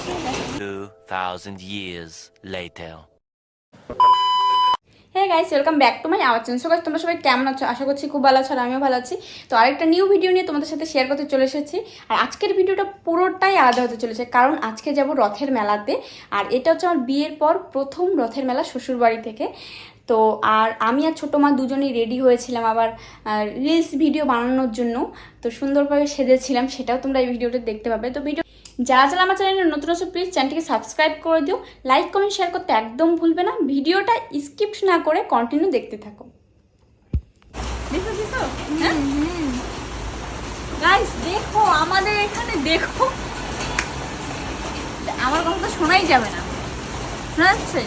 2000 years later. হ্যাঁ guys, welcome back to my our channel. So guys, তোমরা সবাই কেমন আছো? আশা করছি খুব ভালো আছো, আর আমিও ভালো আছি। তো আরেকটা নিউ ভিডিও নিয়ে তোমাদের সাথে শেয়ার করতে চলে এসেছি। আর আজকের ভিডিওটা পুরোটাই আলাদা হতে চলেছে, কারণ আজকে যাব রথের মেলাতে। আর এটা হচ্ছে আমার বিয়ের পর প্রথম রথের মেলা শ্বশুরবাড়ি থেকে। তো আর আমি আর ছোটো মা দুজনেই রেডি হয়েছিলাম আবার রিলস ভিডিও বানানোর জন্য। তো সুন্দরভাবে সেজেছিলাম, সেটাও তোমরা এই ভিডিওতে দেখতে পাবে। তো ভিডিও যারা যারা আমার চ্যানেলে নতুন আছে প্লিজ চ্যানেলটিকে সাবস্ক্রাইব করে দিও, লাইক কমেন্ট শেয়ার করতে একদম ভুলবে না। ভিডিওটা স্কিপ না করে কন্টিনিউ দেখতে থাকো। গাইস দেখো, আমাদের এখানে দেখো, আমার কথা তো শোনাই যাবে না, শোনা যাচ্ছে?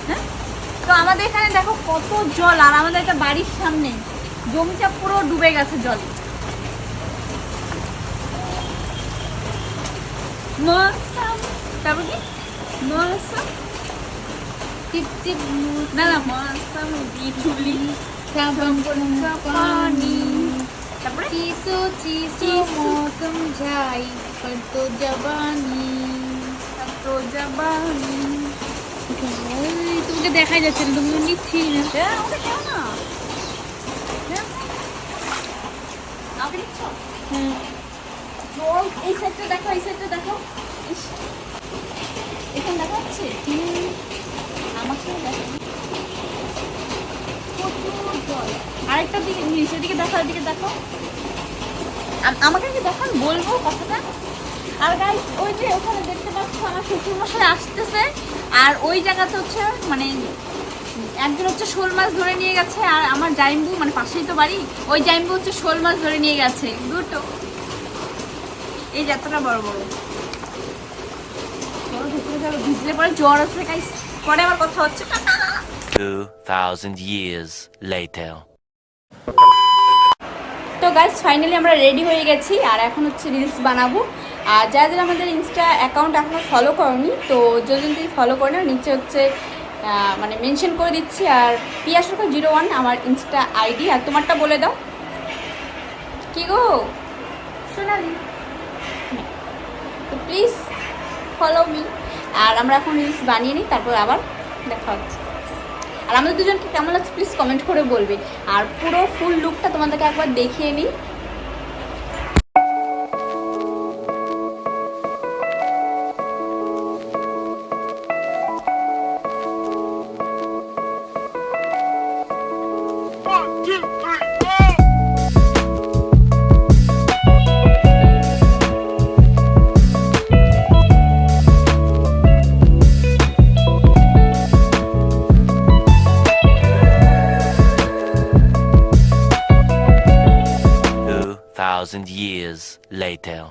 হ্যাঁ, তো আমাদের এখানে দেখো কত জল, আর আমাদের একটা বাড়ির সামনে জমিটা পুরো ডুবে গেছে জলে। মৌসুম, তারপর কি মৌসুম টিপ না না মৌসুম বিজুলি পানি, তারপরে चीसो चीसो मौसम जाई पर तो जवानी তো জবানি। তোমাকে দেখাই যাচ্ছে না, তুমি নিচ্ছি না। ওটা কেউ না, আমাকে দিচ্ছ? জল এই সাইডটা দেখো, এই সাইডটা দেখো, ইস, এখানে দেখা যাচ্ছে আমাকে দেখো প্রচুর জল। আরেকটা দিকে নিচের দিকে দেখো, এদিকে দেখো, আমাকে কি দেখান বলবো কথাটা। আর গাইস ওই যে ওখানে দেখতে পাচ্ছ আমার শ্বশুরমশাই আসতেছে, আর ওই জায়গাতে হচ্ছে মানে একজন হচ্ছে শোল মাছ ধরে নিয়ে গেছে, আর আমার জাইম্বু মানে পাশেই তো বাড়ি, ওই জাইম্বু হচ্ছে শোল মাছ ধরে নিয়ে গেছে দুটো, এই যে এতটা বড় বড়। চলো ভিতরে যাবো, ভিজলে পরে জ্বর আসবে গাইস, পরে আবার কথা হচ্ছে। 2000 years later. তো গাইস ফাইনালি আমরা রেডি হয়ে গেছি, আর এখন হচ্ছে রিলস বানাবো। আর যারা যারা আমাদের ইনস্টা অ্যাকাউন্ট এখনও ফলো করনি, তো যদি ফলো করে নাও, নিচে হচ্ছে মানে মেনশন করে দিচ্ছি। আর পিয়া সরকার 01 আমার ইনস্টা আইডি। আর তোমারটা বলে দাও। কি গো সোনালি, তো প্লিজ ফলো মি। আর আমরা এখন রিলস বানিয়ে নিই, তারপর আবার দেখা হচ্ছে। আর আমাদের দুজনকে কেমন লাগছে প্লিজ কমেন্ট করে বলবে। আর পুরো ফুল লুকটা তোমাদেরকে একবার দেখিয়ে নিই। Thousand years later.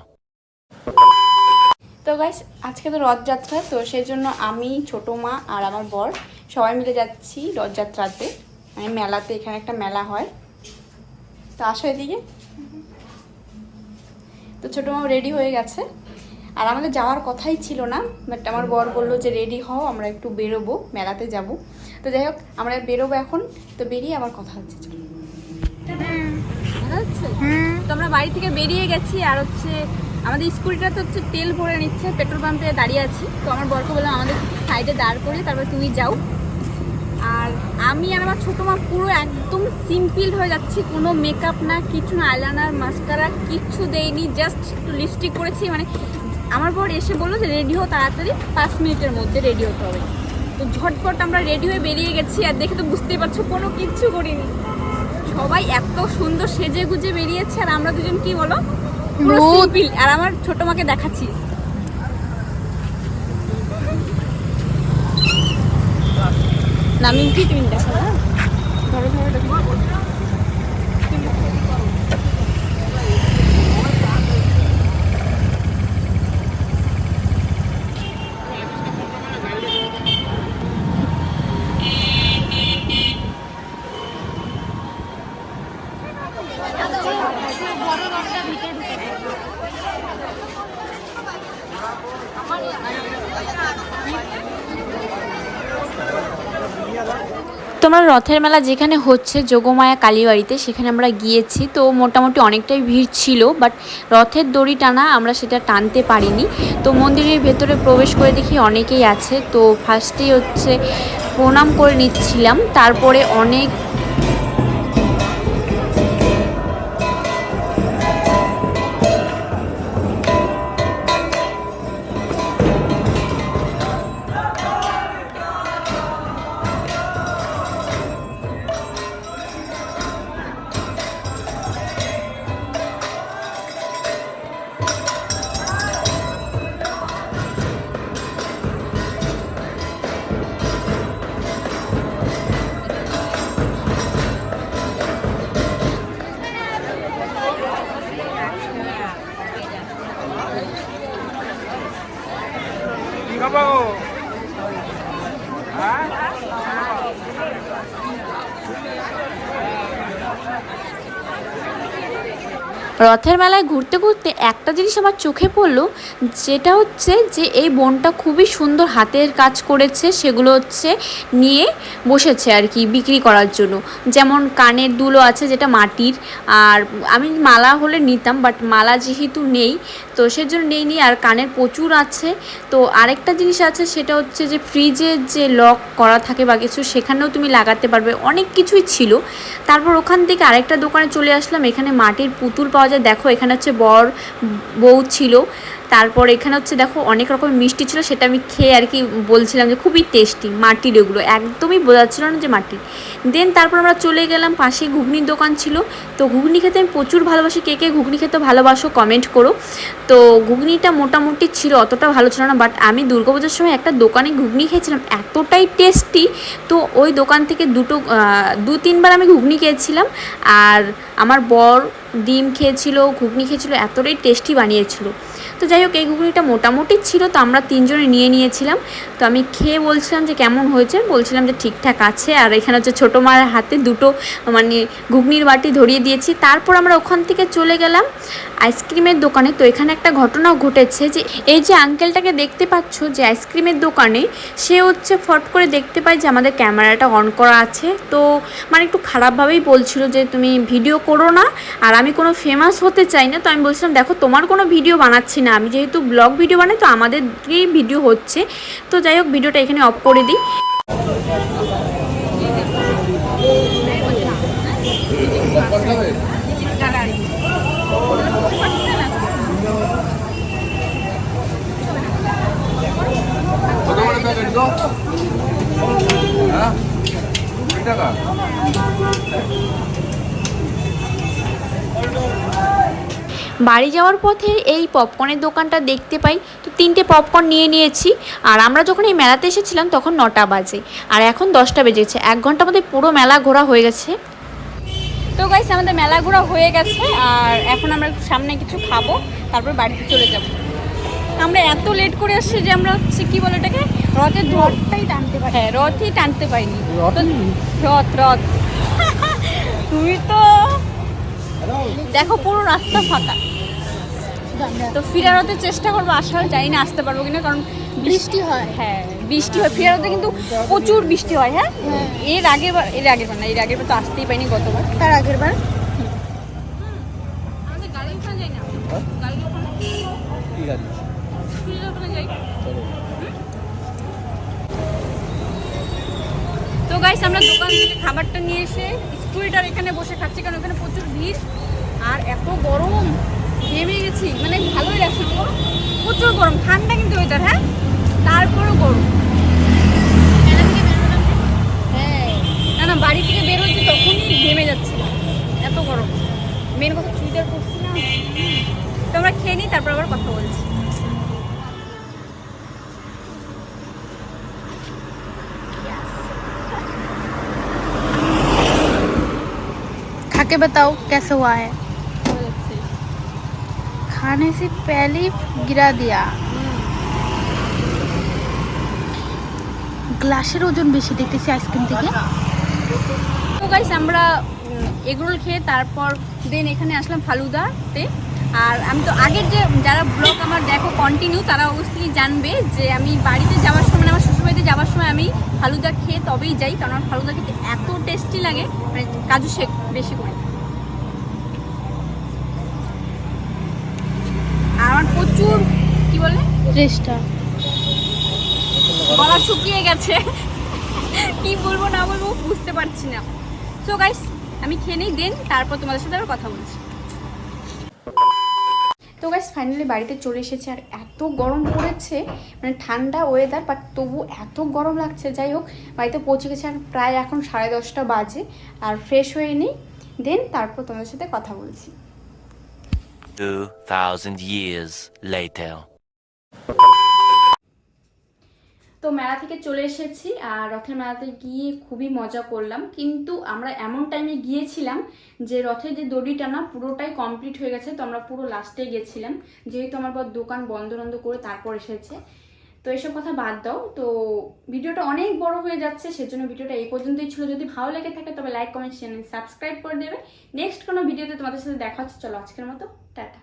তো গাইস আজকে তো রথযাত্রা, তো সেই জন্য আমি ছোটো মা আর আমার বর সবাই মিলে যাচ্ছি রথযাত্রাতে, মানে মেলাতে। এখানে একটা মেলা হয়, তো আসো এদিকে। তো ছোটো মা রেডি হয়ে গেছে, আর আমাদের যাওয়ার কথাই ছিল না, বাট আমার বর বললো যে রেডি হও, আমরা একটু বেরোবো, মেলাতে যাব। তো যাই হোক আমরা বেরোবো এখন, তো বেরিয়ে আবার কথা হচ্ছে। চলো, তো আমরা বাড়ি থেকে বেরিয়ে গেছি, আর হচ্ছে আমাদের স্কুটিটা তো হচ্ছে তেল ভরে নিচ্ছে, পেট্রোল পাম্পে দাঁড়িয়ে আছি। তো আমার বরকে বললাম আমাদের সাইডে দাঁড় করে তারপর তুমি যাও। আর আমি আর আমার ছোটো মা পুরো একদম সিম্পল হয়ে যাচ্ছি, কোনো মেকআপ না, কিছু না, আইলাইনার মাস্কারা কিচ্ছু দেইনি, জাস্ট একটু লিপস্টিক করেছি। মানে আমার বর এসে বললো যে রেডি হো তাড়াতাড়ি, 5 মিনিটের মধ্যে রেডি হতে হবে। তো ঝটপট আমরা রেডি হয়ে বেরিয়ে গেছি, আর দেখে তো বুঝতেই পারছো কোনো কিচ্ছু করিনি। সবাই এত সুন্দর সেজে গুজে বেরিয়েছে, আর আমরা দুজন কি বলো পুরো সিম্পল। আর আমার ছোট মাকে দেখাচ্ছি, নামিন কি তুমি দেখো না, ধরো ধরো দেখো। তোমরা রথের মেলা যেখানে হচ্ছে যোগমায়া কালীবাড়িতে, সেখানে আমরা গিয়েছি। তো মোটামুটি অনেকটাই ভিড় ছিল, বাট রথের দড়ি টানা আমরা সেটা টানতে পারিনি। তো মন্দিরের ভেতরে প্রবেশ করে দেখি অনেকেই আছে। তো ফার্স্টেই হচ্ছে প্রণাম করে নিচ্ছিলাম, তারপরে অনেক রথের মেলায় ঘুরতে ঘুরতে একটা জিনিস আমার চোখে পড়লো, যেটা হচ্ছে যে এই বোনটা খুবই সুন্দর হাতের কাজ করেছে, সেগুলো হচ্ছে নিয়ে বসেছে আর কি বিক্রি করার জন্য। যেমন কানের দুলও আছে যেটা মাটির, আর আমি মালা হলে নিতাম, বাট মালা যেহেতু নেই তো সেজন্য নেইনি। আর কানের প্রচুর আছে। তো আরেকটা জিনিস আছে, সেটা হচ্ছে যে ফ্রিজের যে লক করা থাকে বা কিছু, সেখানেও তুমি লাগাতে পারবে, অনেক কিছুই ছিল। তারপর ওখান থেকে আরেকটা দোকানে চলে আসলাম, এখানে মাটির পুতুল পাওয়া যায়। দেখো এখানে হচ্ছে বর বউ ছিল। তারপর এখানে হচ্ছে দেখো অনেক রকম মিষ্টি ছিল, সেটা আমি খেয়ে আর কি বলছিলাম যে খুবই টেস্টি। মাটির ওগুলো একদমই বোঝা ছিল না যে মাটির। দেন তারপর আমরা চলে গেলাম, পাশে ঘুগনির দোকান ছিল। তো ঘুগনি খেতে আমি প্রচুর ভালোবাসি, কে কে ঘুগনি খেতে ভালোবাসো কমেন্ট করো। তো ঘুগনিটা মোটামুটি ছিল, অতটা ভালো ছিল না, বাট আমি দুর্গাপূজার সময় একটা দোকানে ঘুগনি খেয়েছিলাম, এতটাই টেস্টি। তো ওই দোকান থেকে দু তিনবার আমি ঘুগনি খেয়েছিলাম। আর আমার বর ডিম খেয়েছিল, ঘুগনি খেয়েছিল, এতটাই টেস্টি বানিয়েছিল। তো যাই হোক, এই ঘুগনিটা মোটামুটি ছিল, তো আমরা তিনজনে নিয়ে নিয়েছিলাম। তো আমি খেয়ে বলছিলাম যে কেমন হয়েছে, বলছিলাম যে ঠিকঠাক আছে। আর এখানে হচ্ছে ছোটো মায়ের হাতে দুটো মানে ঘুগনির বাটি ধরিয়ে দিয়েছি। তারপর আমরা ওখান থেকে চলে গেলাম আইসক্রিমের দোকানে। তো এখানে একটা ঘটনাও ঘটেছে, যে এই যে আঙ্কেলটাকে দেখতে পাচ্ছ যে আইসক্রিমের দোকানে, সে হচ্ছে ফট করে দেখতে পায় যে আমাদের ক্যামেরাটা অন করা আছে। তো মানে একটু খারাপভাবেই বলছিল যে তুমি ভিডিও করো না, আর আমি কোনো ফেমাস হতে চাই না। তো আমি বলছিলাম দেখো তোমার কোনো ভিডিও বানাচ্ছি না, আমি যেহেতু ব্লগ ভিডিও বানাই, তো আমাদেরকেই ভিডিও হচ্ছে। তো যাই হোক, ভিডিওটা এখানে অফ করে দিই। বাড়ি যাওয়ার পথে এই পপকর্নের দোকানটা দেখতে পাই। তো 3টে পপকর্ন নিয়ে নিয়েছি। আর আমরা যখন এই মেলাতে এসেছিলাম তখন 9টা বাজে, আর এখন 10টা বেজেছে। 1 ঘন্টার মধ্যে পুরো মেলা ঘোরা হয়ে গেছে। তো গাইস, আমাদের মেলা ঘোরা হয়ে গেছে, আর এখন আমরা সামনে কিছু খাবো, তারপর বাড়িতে চলে যাব। আমরা এত লেট করে আসছি যে আমরা হচ্ছে কি বলে এটাকে, রথের রথটাই টানতে পারি। হ্যাঁ, রথই টানতে পারিনি। রথ রথ তুমি তো দেখো পুরো রাস্তা ফাঁকা। তো ফিরারতে চেষ্টা করবো, আসার জানি না আসতে পারবো কিনা, কারণ বৃষ্টি হয়। হ্যাঁ বৃষ্টি হয়, ফিরারতে কিন্তু প্রচুর বৃষ্টি হয়। হ্যাঁ, এর আগের বার তো আসতেই পারিনি, গতবার তার আগের বার আমাদের গাড়ি ওখানে যাই না, গাড়ি ওখানে যাই। তো গাইস, আমরা দোকান থেকে খাবারটা নিয়ে এসে স্কুলটার এখানে বসে খাচ্ছি, কারণ ওখানে প্রচুর ভিড় আর এত গরম, ঘেমে গেছি। মানে ভালোই লাগছে, প্রচুর গরম, ঠান্ডা কিন্তু ওয়েদার, হ্যাঁ তারপরও গরম। হ্যাঁ, না বাড়ি থেকে বের হচ্ছে তখনই ঘেমে যাচ্ছিলাম, এত গরম। মেন কথা চুড়িদার পরছি না। তো আমরা খেয়ে নিই, তারপর আবার কথা বলছি। खा के बताओ कैसे हुआ है। खाने से पहले ही गिरा दिया। গ্লাসের ওজন বেশি দেখতেছি আইসক্রিম থেকে। তো গাইস, আমরা এগরোল খেয়ে তারপর দেন এখানে আসলাম ফালুদাতে। আর আমি তো আগের যে যারা ব্লগ আমার দেখো কন্টিনিউ, তারা অবশ্যই জানবে যে আমি বাড়িতে যাওয়ার সময়, আমার শ্বশুরবাড়িতে যাওয়ার সময় আমি ফালুদা খেয়ে তবেই যাই, কারণ আমার ফালুদা খেতে এত টেস্টি লাগে, মানে কাজু শেক বেশি করে। আর আমার প্রচুর কি বলে চেষ্টা গলা শুকিয়ে গেছে, কি বলবো না বলবো বুঝতে পারছি না। সো গাইস আমি খেয়ে নিই, দেন তারপর তোমাদের সাথে আবার কথা বলছি। তো গাইস ফাইনালি বাড়িতে চলে এসেছে, আর এত গরম পড়েছে, মানে ঠান্ডা ওয়েদার বাট তবু এত গরম লাগছে। যাই হোক বাড়িতে পৌঁছে গেছে, আর প্রায় এখন 10:30 বাজে। আর ফ্রেশ হয়ে নিই, দেন তারপর তোমাদের সাথে কথা বলছি। 2000 years later. তো মেলা থেকে চলে এসেছি, আর রথের মেলাতে গিয়ে খুবই মজা করলাম। কিন্তু আমরা এমন টাইমে গিয়েছিলাম যে রথের যে দড়ি টানা পুরোটাই কমপ্লিট হয়ে গেছে, তো আমরা পুরো লাস্টে গেছিলাম, যেহেতু আমার বর দোকান বন্ধ করে তারপর এসেছে। তো এসব কথা বাদ দাও, তো ভিডিওটা অনেক বড় হয়ে যাচ্ছে, সেজন্য ভিডিওটা এই পর্যন্তই ছিল। যদি ভালো লেগে থাকে তবে লাইক কমেন্ট চ্যানেল সাবস্ক্রাইব করে দেবে। নেক্সট কোনো ভিডিওতে তোমাদের সাথে দেখা হচ্ছে। চলো আজকের মতো টাটা।